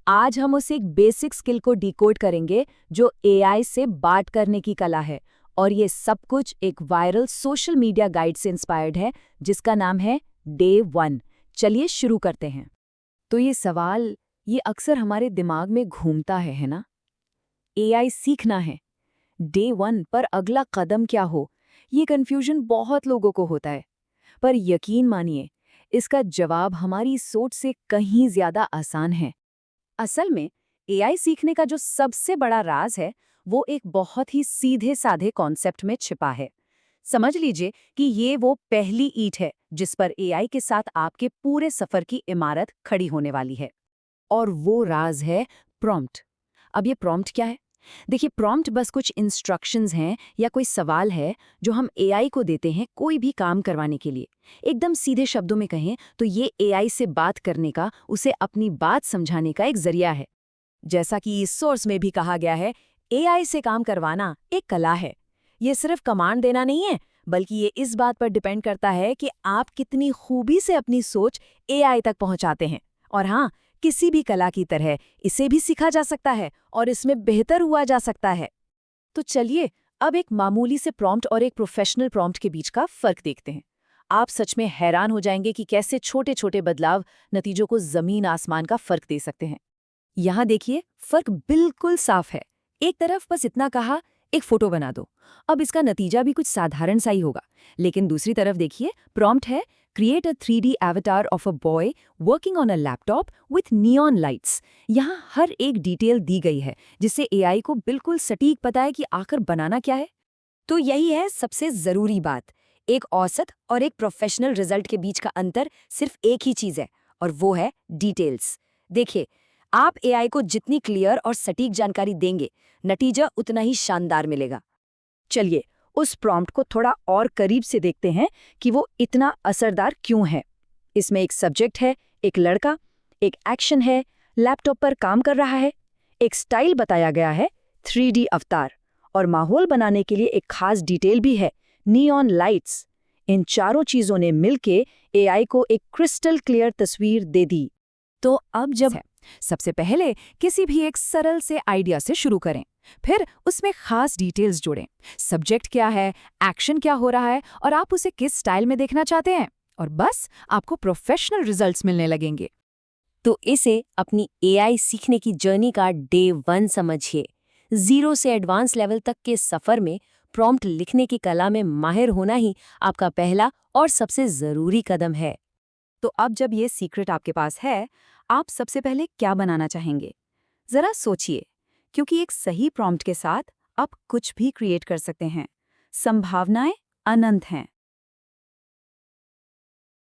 आज हम उस एक बेसिक स्किल को डिकोड करेंगे जो एआई से बात करने की कला है। और ये सब कुछ एक वायरल सोशल मीडिया गाइड से इंस्पायर्ड है जिसका नाम है डे 1। चलिए शुरू करते हैं। तो ये सवाल ये अक्सर हमारे दिमाग में घूमता है ना? एआई सीखना है, डे 1 पर अगला कदम क्या हो? ये कन्फ्यूजन बहुत लोगों को होता है। पर यकीन मानिए, इसका जवाब हमारी सोच से कहीं ज्यादा आसान है। असल में एआई सीखने का जो सबसे बड़ा राज है वो एक बहुत ही सीधे साधे कॉन्सेप्ट में छिपा है। समझ लीजिए कि ये वो पहली ईंट है जिस पर एआई के साथ आपके पूरे सफर की इमारत खड़ी होने वाली है। और वो राज है प्रॉम्प्ट। अब ये प्रॉम्प्ट क्या है? देखिए, प्रॉम्प्ट बस कुछ इंस्ट्रक्शंस हैं या कोई सवाल है जो हम एआई को देते हैं कोई भी काम करवाने के लिए। एकदम सीधे शब्दों में कहें तो ये एआई से बात करने का, उसे अपनी बात समझाने का एक जरिया है। जैसा कि इस सोर्स में भी कहा गया है, एआई से काम करवाना एक कला है। ये सिर्फ कमांड देना नहीं है, बल्कि ये इस बात पर डिपेंड करता है कि आप कितनी खूबी से अपनी सोच एआई तक पहुंचाते हैं। और हाँ, किसी भी कला की तरह इसे भी सीखा जा सकता है और इसमें बेहतर हुआ जा सकता है। तो चलिए अब एक मामूली से प्रॉम्प्ट और एक प्रोफेशनल प्रॉम्प्ट के बीच का फर्क देखते हैं। आप सच में हैरान हो जाएंगे कि कैसे छोटे छोटे बदलाव नतीजों को जमीन आसमान का फर्क दे सकते हैं। यहाँ देखिए, फर्क बिल्कुल साफ है। एक तरफ बस इतना कहा, एक फोटो बना दो। अब इसका नतीजा भी कुछ साधारण सा ही होगा। लेकिन दूसरी तरफ देखिए, प्रॉम्प्ट है create a 3D avatar of a boy working on a laptop with neon lights. यहाँ हर एक डिटेल दी गई है जिससे एआई को बिल्कुल सटीक पता है कि आखिर बनाना क्या है। तो यही है सबसे जरूरी बात। एक औसत और एक प्रोफेशनल रिजल्ट के बीच का अंतर सिर्फ एक ही चीज है, और वो है डिटेल्स। देखिए, आप एआई को जितनी क्लियर और सटीक जानकारी देंगे, नतीजा उतना ही शानदार मिलेगा। चलिए उस प्रॉम्प्ट को थोड़ा और करीब से देखते हैं कि वो इतना असरदार क्यों है। इसमें एक सब्जेक्ट है, एक लड़का, एक एक्शन है, लैपटॉप पर काम कर रहा है, एक स्टाइल बताया गया है, 3D अवतार, और माहौल बनाने के लिए एक खास डिटेल भी है, नियॉन लाइट्स। इन चारों चीजों ने मिलके एआई को एक क्रिस्टल क्लियर तस्वीर दे दी। तो अब जब सबसे पहले किसी भी एक सरल से आइडिया से शुरू करें, फिर उसमें खास डिटेल्स जोड़ें। सब्जेक्ट क्या है, एक्शन क्या हो रहा है, और आप उसे किस स्टाइल में देखना चाहते हैं, और बस आपको प्रोफेशनल रिजल्ट्स मिलने लगेंगे। तो इसे अपनी एआई सीखने की जर्नी का डे 1 समझिए। 0 से एडवांस लेवल तक के सफर में प्रॉम्प्ट लिखने की कला में माहिर होना ही आपका पहला और सबसे जरूरी कदम है। तो अब जब ये सीक्रेट आपके पास है, आप सबसे पहले क्या बनाना चाहेंगे? जरा सोचिए, क्योंकि एक सही प्रॉम्प्ट के साथ आप कुछ भी क्रिएट कर सकते हैं। संभावनाएं अनंत हैं।